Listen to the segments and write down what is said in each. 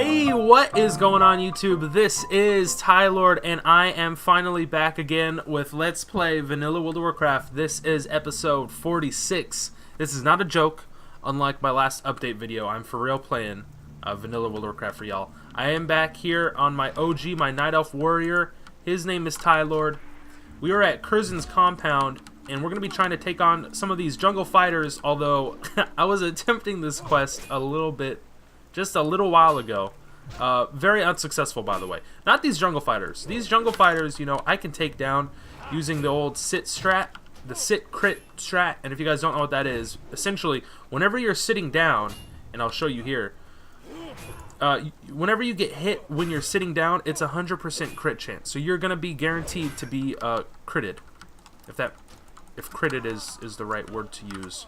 Hey, what is going on YouTube? This is Tylord, and I am finally back again with Let's Play Vanilla World of Warcraft. This is episode 46. This is not a joke. Unlike my last update video, I'm for real playing Vanilla World of Warcraft for y'all. I am back here on my OG, my Night Elf Warrior. His name is Tylord. We are at Curzin's compound, and we're going to be trying to take on some of these jungle fighters, although I was attempting this quest just a little while ago. Very unsuccessful, by the way. Not these jungle fighters. These jungle fighters, you know, I can take down using the old sit strat, the sit crit strat, and if you guys don't know what that is, essentially, whenever you're sitting down, and I'll show you here, whenever you get hit when you're sitting down, it's 100% crit chance. So you're going to be guaranteed to be critted. If critted is the right word to use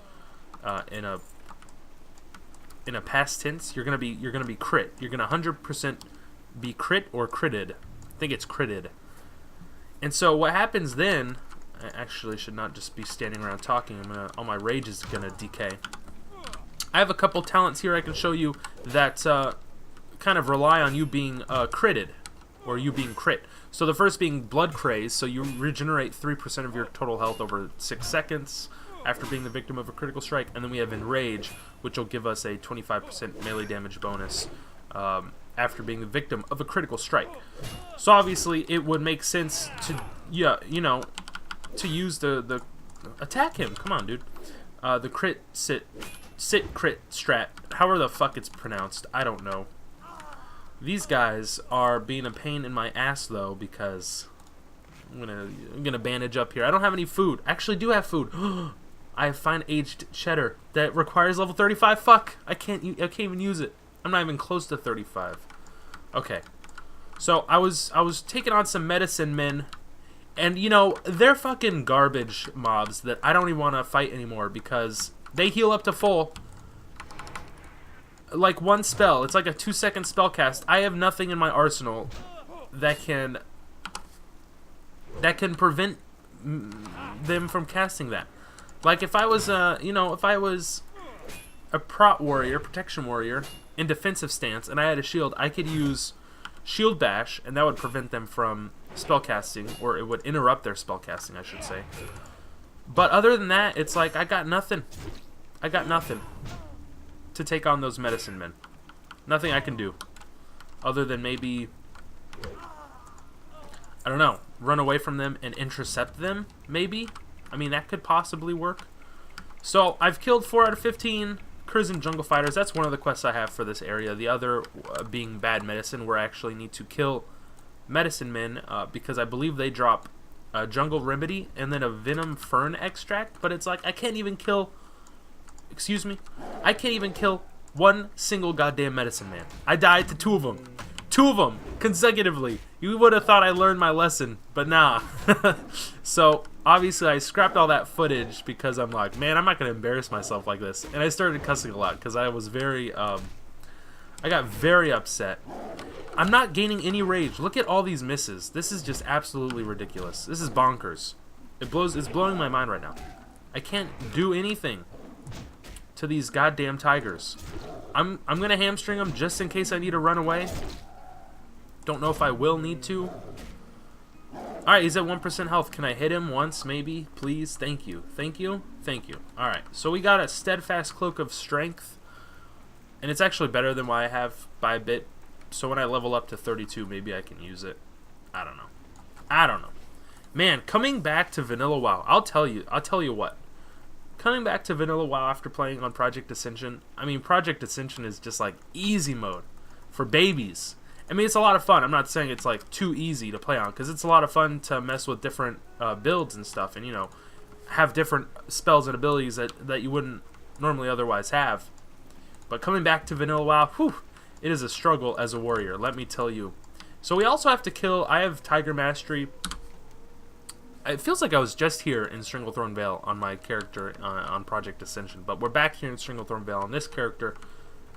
in a past tense, you're gonna be crit. You're gonna 100% be crit or critted. I think it's critted. And so what happens then? I actually should not just be standing around talking. All my rage is gonna decay. I have a couple talents here I can show you that kind of rely on you being critted or you being crit. So the first being Blood Craze, so you regenerate 3% of your total health over 6 seconds after being the victim of a critical strike, and then we have Enrage, which will give us a 25% melee damage bonus after being the victim of a critical strike. So obviously it would make sense to, to use the attack him. Come on, dude. The crit sit crit strat, however the fuck it's pronounced, I don't know. These guys are being a pain in my ass though, because I'm gonna bandage up here. I don't have any food. Actually, do have food. I have fine aged cheddar that requires level 35. Fuck! I can't even use it. I'm not even close to 35. Okay, so I was taking on some medicine men, and you know they're fucking garbage mobs that I don't even want to fight anymore because they heal up to full. Like one spell, it's like a 2-second spell cast. I have nothing in my arsenal that can prevent them from casting that. Like if I was if I was a prot warrior, protection warrior in defensive stance, and I had a shield, I could use shield bash, and that would prevent them from spell casting, or it would interrupt their spell casting, I should say. But other than that, it's like I got nothing. I got nothing to take on those medicine men. Nothing I can do other than maybe, I don't know, run away from them and intercept them, maybe. I mean, that could possibly work. So I've killed 4 out of 15 Curzon jungle fighters. That's one of the quests I have for this area. The other being bad medicine, where I actually need to kill medicine men because I believe they drop a jungle remedy and then a venom fern extract. But it's like I can't even kill. Excuse me? I can't even kill one single goddamn medicine man. I died to 2 of them. 2 of them consecutively. You would have thought I learned my lesson, but nah. So, obviously I scrapped all that footage because I'm like, man, I'm not going to embarrass myself like this. And I started cussing a lot because I was very, I got very upset. I'm not gaining any rage. Look at all these misses. This is just absolutely ridiculous. This is bonkers. It's blowing my mind right now. I can't do anything to these goddamn tigers. I'm gonna hamstring them just in case I need to run away. Don't know if I will need to. Alright, he's at 1% health. Can I hit him once, maybe? Please? Thank you. Thank you? Thank you. Alright, so we got a steadfast cloak of strength. And it's actually better than what I have by a bit. So when I level up to 32, maybe I can use it. I don't know. I don't know. Man, coming back to Vanilla WoW, I'll tell you what. Coming back to Vanilla WoW after playing on Project Ascension, I mean, Project Ascension is just like easy mode for babies. I mean, it's a lot of fun. I'm not saying it's like too easy to play on, because it's a lot of fun to mess with different builds and stuff, and you know, have different spells and abilities that you wouldn't normally otherwise have. But coming back to Vanilla WoW, whew, it is a struggle as a warrior, let me tell you. So we also have to kill. I have Tiger Mastery. It feels like I was just here in Stranglethorn Vale on my character on Project Ascension, but we're back here in Stranglethorn Vale on this character.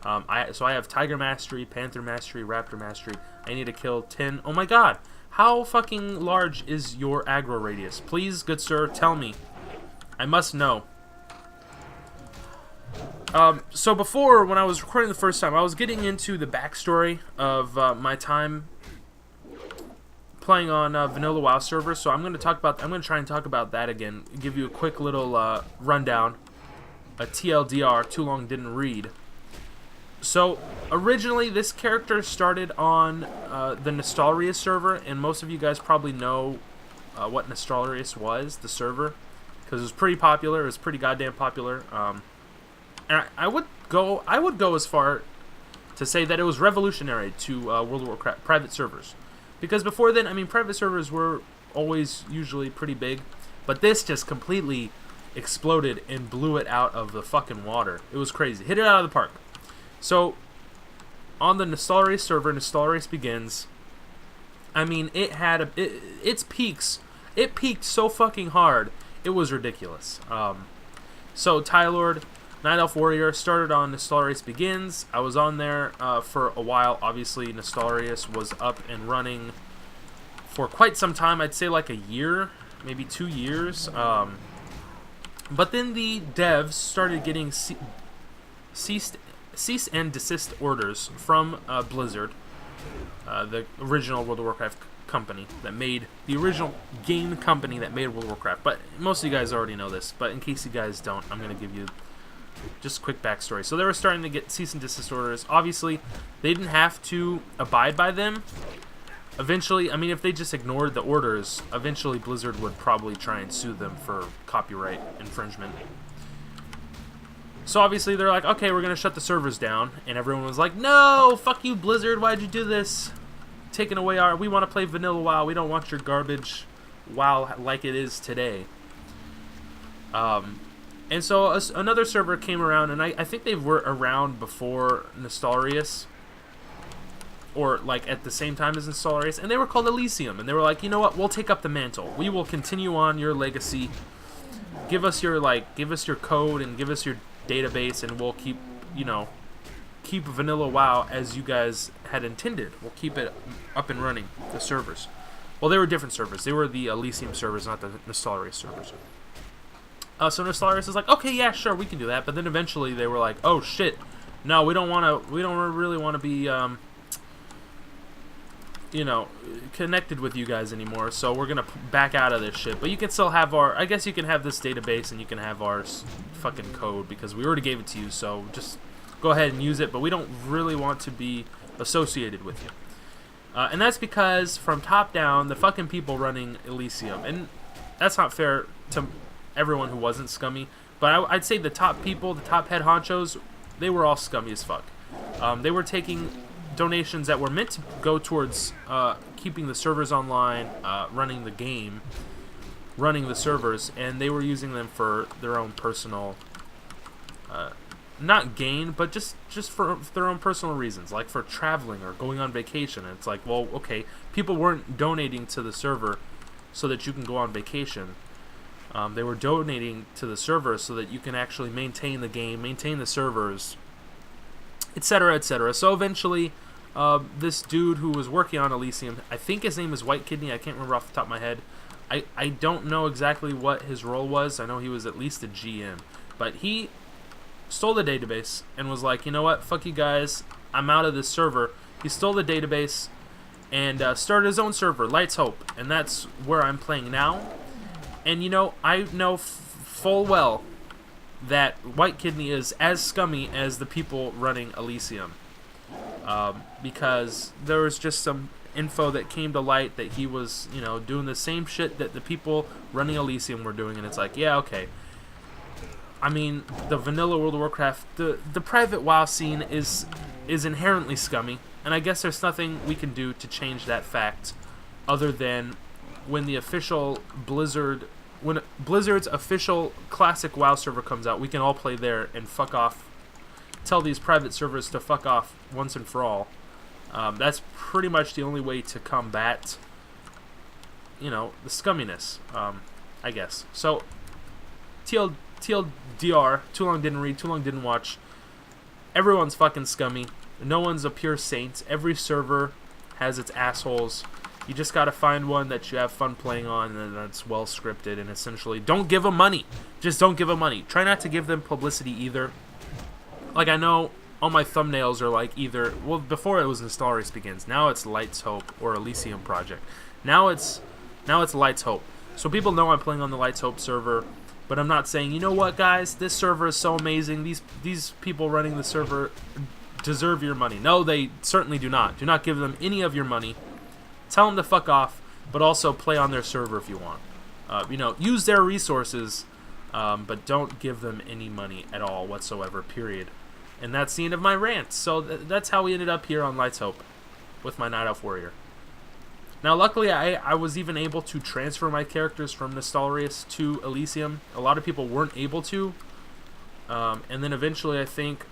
So I have Tiger Mastery, Panther Mastery, Raptor Mastery. I need to kill 10. Oh my god! How fucking large is your aggro radius? Please, good sir, tell me. I must know. So before, when I was recording the first time, I was getting into the backstory of my time playing on Vanilla WoW server. So I'm going to try and talk about that again. Give you a quick little rundown. A TLDR, too long didn't read. So originally, this character started on the Nostalrius server, and most of you guys probably know what Nostalrius was, the server, because it was pretty popular. It was pretty goddamn popular. And I would go as far to say that it was revolutionary to World of Warcraft private servers, because before then, I mean, private servers were always usually pretty big, but this just completely exploded and blew it out of the fucking water. It was crazy. Hit it out of the park. So on the Nostalrius server, Nostalrius Begins, I mean, it had its peaks. It peaked so fucking hard, it was ridiculous. So Tylord, Night Elf Warrior, started on Nostalrius Begins. I was on there for a while. Obviously, Nostalrius was up and running for quite some time. I'd say like a year, maybe 2 years. But then the devs started getting cease and desist orders from Blizzard, the original World of Warcraft company that made the original game company that made World of Warcraft. But most of you guys already know this, but in case you guys don't, I'm going to give you just a quick backstory. So they were starting to get cease and desist orders. Obviously, they didn't have to abide by them. Eventually, I mean, if they just ignored the orders, eventually Blizzard would probably try and sue them for copyright infringement. So obviously they're like, okay, we're going to shut the servers down. And everyone was like, no, fuck you, Blizzard, why'd you do this? Taking away we want to play vanilla WoW. We don't want your garbage WoW like it is today. And so another server came around, and I think they were around before Nostalrius, or like at the same time as Nostalrius, and they were called Elysium, and they were like, you know what, we'll take up the mantle. We will continue on your legacy. Give us your code and give us your database, and we'll keep vanilla WoW as you guys had intended. We'll keep it up and running, the servers. Well, they were different servers. They were the Elysium servers, not the Nostalrius servers. So Nostalrius is like, okay, yeah, sure, we can do that. But then eventually they were like, oh shit, no, we don't really want to be, connected with you guys anymore. So we're gonna back out of this shit. But you can still have I guess you can have this database and you can have our fucking code because we already gave it to you. So just go ahead and use it. But we don't really want to be associated with you. And that's because from top down, the fucking people running Elysium, and that's not fair to everyone who wasn't scummy, but I'd say the top people, the top head honchos, they were all scummy as fuck. They were taking donations that were meant to go towards keeping the servers online, running the game, running the servers, and they were using them for their own personal, not gain, but just for their own personal reasons, like for traveling or going on vacation. And it's like, well, okay, people weren't donating to the server so that you can go on vacation. They were donating to the server so that you can actually maintain the game, maintain the servers, etc., etc. So eventually, this dude who was working on Elysium, I think his name is White Kidney, I can't remember off the top of my head. I don't know exactly what his role was. I know he was at least a GM. But he stole the database and was like, you know what, fuck you guys, I'm out of this server. He stole the database and started his own server, Lights Hope, and that's where I'm playing now. And I know full well that White Kidney is as scummy as the people running Elysium, because there was just some info that came to light that he was, doing the same shit that the people running Elysium were doing, and it's like, yeah, okay. I mean, the vanilla World of Warcraft, the private WoW scene is inherently scummy, and I guess there's nothing we can do to change that fact, other than when Blizzard's official classic WoW server comes out, we can all play there and fuck off. Tell these private servers to fuck off once and for all. That's pretty much the only way to combat, the scumminess, I guess. So, TLDR, too long didn't read, too long didn't watch. Everyone's fucking scummy. No one's a pure saint. Every server has its assholes. You just gotta find one that you have fun playing on and that's well scripted, and essentially don't give them money. Just don't give them money. Try not to give them publicity either. like I know all my thumbnails are like either, well, before it was Nostalrius Begins, now it's Light's Hope or Elysium Project. Now it's Light's Hope. So people know I'm playing on the Light's Hope server, but I'm not saying, you know what, guys, this server is so amazing. These people running the server deserve your money. No, they certainly do not. Do not give them any of your money. Tell them to fuck off, but also play on their server if you want. You know, use their resources, but don't give them any money at all whatsoever, period. And that's the end of my rant. So that's how we ended up here on Light's Hope with my Night Elf Warrior. Now, luckily, I was even able to transfer my characters from Nostalrius to Elysium. A lot of people weren't able to. And then eventually, I think,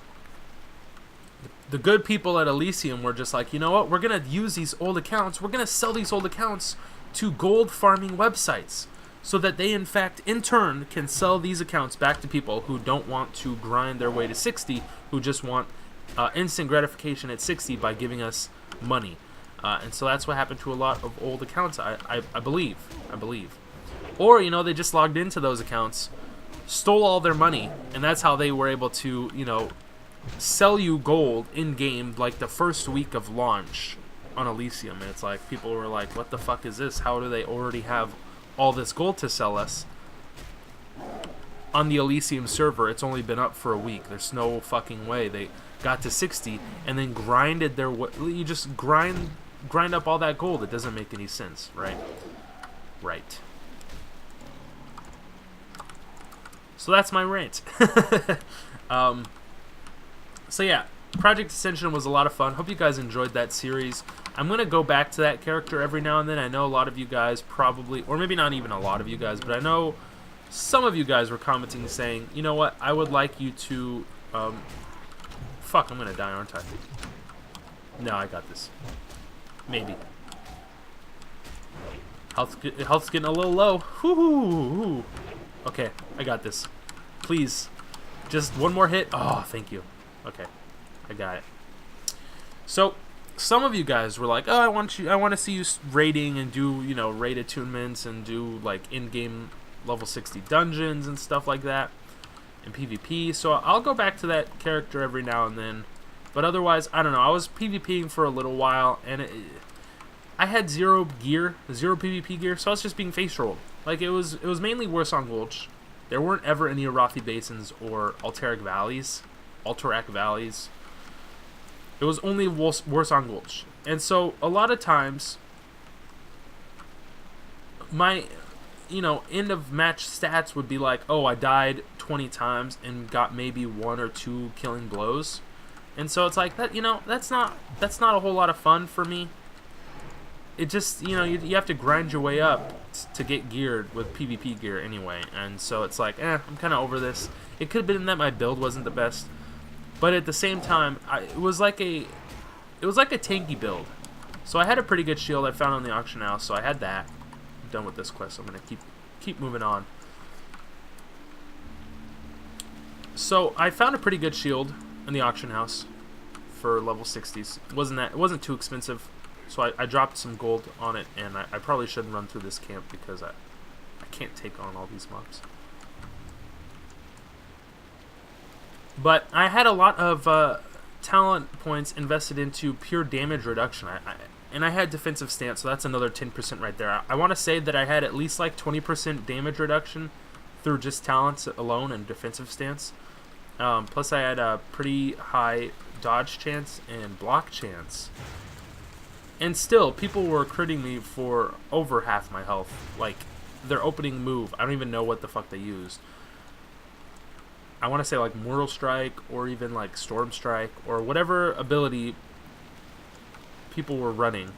the good people at Elysium were just like, you know what? We're going to use these old accounts. We're going to sell these old accounts to gold farming websites, so that they, in fact, in turn, can sell these accounts back to people who don't want to grind their way to 60, who just want instant gratification at 60 by giving us money. And so that's what happened to a lot of old accounts, I believe. Or, you know, they just logged into those accounts, stole all their money, and that's how they were able to, you know, sell you gold in-game like the first week of launch on Elysium. And it's like, people were like, what the fuck is this? How do they already have all this gold to sell us? On the Elysium server, it's only been up for a week. There's no fucking way. They got to 60 and then grinded their... You just grind up all that gold. It doesn't make any sense, right? Right. So that's my rant. So yeah, Project Ascension was a lot of fun. Hope you guys enjoyed that series. I'm going to go back to that character every now and then. I know a lot of you guys probably, or maybe not even a lot of you guys, but I know some of you guys were commenting saying, you know what, I would like you to... fuck, I'm going to die, aren't I? No, I got this. Maybe. Health's getting a little low. Whoo! Okay, I got this. Please. Just one more hit. Oh, thank you. Okay, I got it. So, some of you guys were like, "Oh, I want to see you raiding and do, you know, raid attunements and do like in-game level 60 dungeons and stuff like that, and PvP." So I'll go back to that character every now and then, but otherwise, I don't know. I was PvPing for a little while, and I had zero PvP gear, so I was just being face rolled. Like it was mainly Warcraft Gulch. There weren't ever any Arathi Basins or Alterac Valleys. It was only Warcraft Gulch. And so a lot of times my, you know, end of match stats would be like, oh, I died 20 times and got maybe 1 or 2 killing blows. And so it's like that, you know, that's not a whole lot of fun for me. It just, you know, you have to grind your way up to get geared with PvP gear anyway. And so it's like, I'm kind of over this. It could have been that my build wasn't the best, but at the same time, it was like a tanky build. So I had a pretty good shield I found on the auction house, so I had that. I'm done with this quest, so I'm gonna keep moving on. So I found a pretty good shield in the auction house for level 60s. It wasn't too expensive. So I dropped some gold on it, and I probably shouldn't run through this camp because I can't take on all these mobs. But I had a lot of talent points invested into pure damage reduction. And I had defensive stance, so that's another 10% right there. I want to say that I had at least like 20% damage reduction through just talents alone and defensive stance. Plus I had a pretty high dodge chance and block chance. And still, people were critting me for over half my health. Like, their opening move, I don't even know what the fuck they used. I want to say like Mortal Strike or even like Storm Strike or whatever ability people were running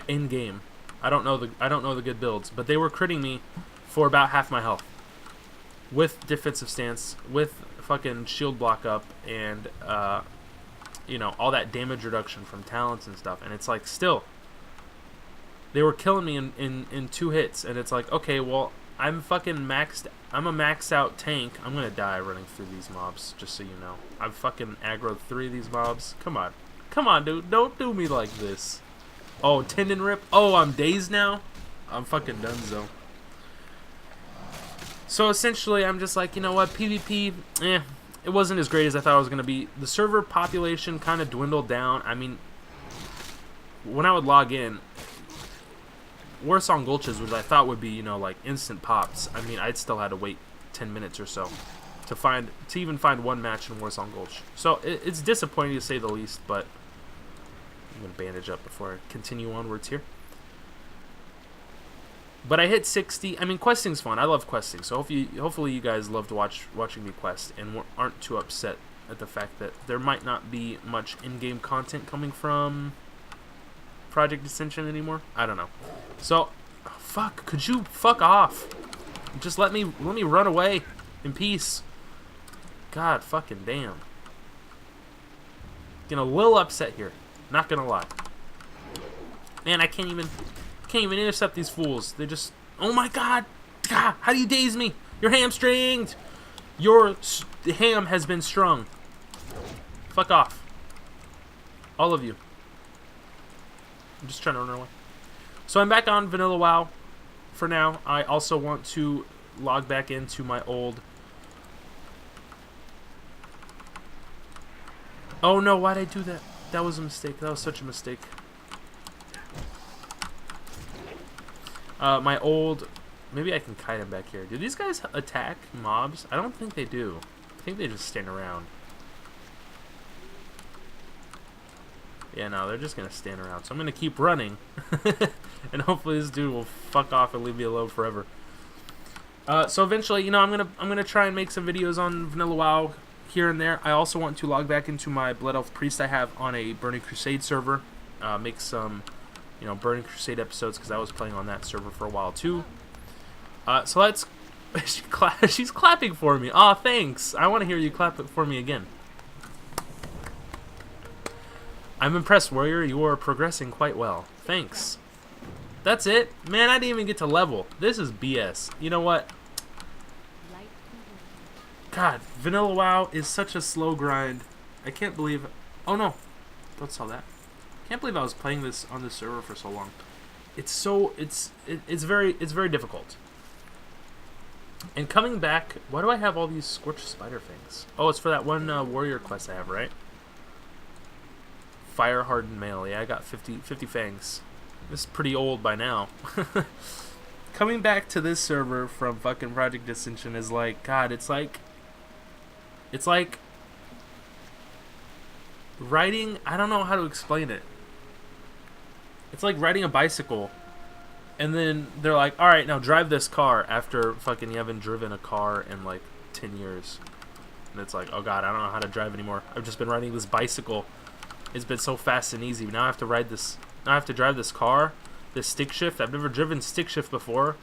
in game. I don't know the good builds, but they were critting me for about half my health with defensive stance, with fucking shield block up, and you know, all that damage reduction from talents and stuff. And it's like, still, they were killing me in 2 hits, and it's like, okay, well, I'm fucking maxed. I'm a maxed out tank. I'm gonna die running through these mobs, just so you know. I've fucking aggroed 3 of these mobs. Come on, dude, don't do me like this. Oh, tendon rip. Oh, I'm dazed now. I'm fucking donezo. So essentially, I'm just like, you know what, PvP, it wasn't as great as I thought it was going to be. The server population kind of dwindled down. I mean, when I would log in, Warsong Gulches, which I thought would be, you know, like instant pops, I mean, I'd still had to wait 10 minutes or so to even find one match in Warsong Gulch. So it's disappointing to say the least, but I'm going to bandage up before I continue onwards here. But I hit 60. I mean, questing's fun. I love questing. So hopefully you guys loved watching me quest and aren't too upset at the fact that there might not be much in-game content coming from Project Ascension anymore. I don't know. So, fuck. Could you fuck off? Just let me run away in peace. God fucking damn. Getting a little upset here. Not gonna lie. Man, I can't even intercept these fools. They just... Oh my god! God, how do you daze me? You're hamstringed! Your ham has been strung. Fuck off. All of you. I'm just trying to run away. So I'm back on Vanilla WoW for now. I also want to log back into my old... Oh no, why'd I do that? That was a mistake. That was such a mistake. My old... Maybe I can kite him back here. Do these guys attack mobs? I don't think they do. I think they just stand around. Yeah, no, they're just going to stand around. So I'm going to keep running. And hopefully this dude will fuck off and leave me alone forever. So eventually, you know, I'm gonna try and make some videos on Vanilla WoW here and there. I also want to log back into my Blood Elf Priest I have on a Burning Crusade server. Make some... you know, Burning Crusade episodes, because I was playing on that server for a while too. So let's... She's clapping for me. Aw, thanks. I want to hear you clap it for me again. I'm impressed, Warrior. You are progressing quite well. Thanks. That's it? Man, I didn't even get to level. This is BS. You know what? God, Vanilla WoW is such a slow grind. I can't believe... Oh, no. Don't sell that. Can't believe I was playing this on this server for so long. It's very difficult. And coming back, why do I have all these scorched spider fangs? Oh, it's for that one warrior quest I have, right? Fire hardened male. Yeah, I got 50 fangs. This is pretty old by now. Coming back to this server from fucking Project Ascension is like, God, it's like riding, I don't know how to explain it. It's like riding a bicycle, and then they're like, alright, now drive this car after fucking you haven't driven a car in like 10 years. And it's like, oh god, I don't know how to drive anymore. I've just been riding this bicycle. It's been so fast and easy. Now I have to ride this, now I have to drive this car, this stick shift. I've never driven stick shift before.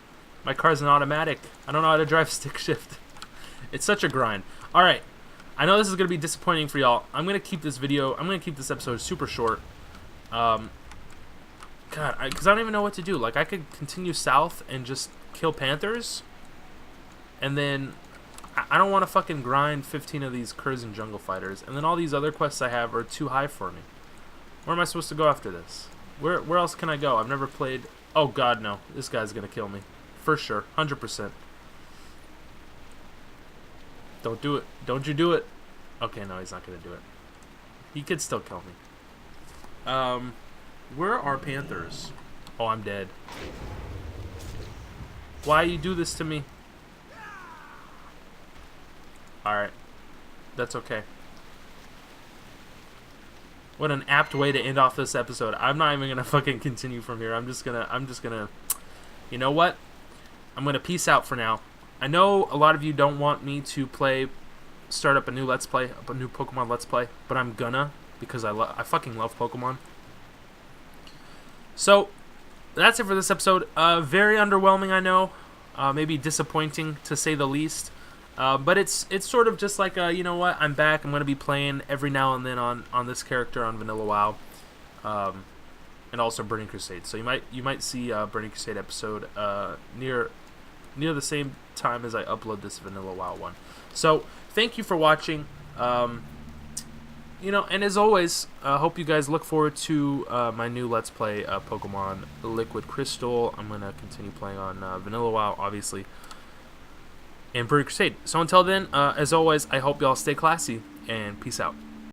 My car's an automatic. I don't know how to drive stick shift. It's such a grind. Alright, I know this is going to be disappointing for y'all. I'm going to keep this episode super short. God, because I don't even know what to do. Like, I could continue south and just kill panthers. And then, I don't want to fucking grind 15 of these Curzon jungle fighters. And then all these other quests I have are too high for me. Where am I supposed to go after this? Where else can I go? I've never played... Oh god, no. This guy's going to kill me. For sure. 100%. Don't do it. Don't you do it. Okay, no, he's not going to do it. He could still kill me. Where are panthers? Oh, I'm dead. Why you do this to me? Alright. That's okay. What an apt way to end off this episode. I'm not even gonna fucking continue from here. I'm just gonna you know what? I'm gonna peace out for now. I know a lot of you don't want me to start up a new Let's Play, a new Pokemon Let's Play, but I'm gonna, because I fucking love Pokemon. So, that's it for this episode. Very underwhelming, I know. Maybe disappointing, to say the least. But it's sort of just like, you know what, I'm back. I'm going to be playing every now and then on this character on Vanilla WoW. And also Burning Crusade. So you might see a Burning Crusade episode near the same time as I upload this Vanilla WoW one. So, thank you for watching. You know, and as always, hope you guys look forward to my new Let's Play Pokemon Liquid Crystal. I'm going to continue playing on Vanilla WoW, obviously. and Brute Crusade. So until then, as always, I hope y'all stay classy, and peace out.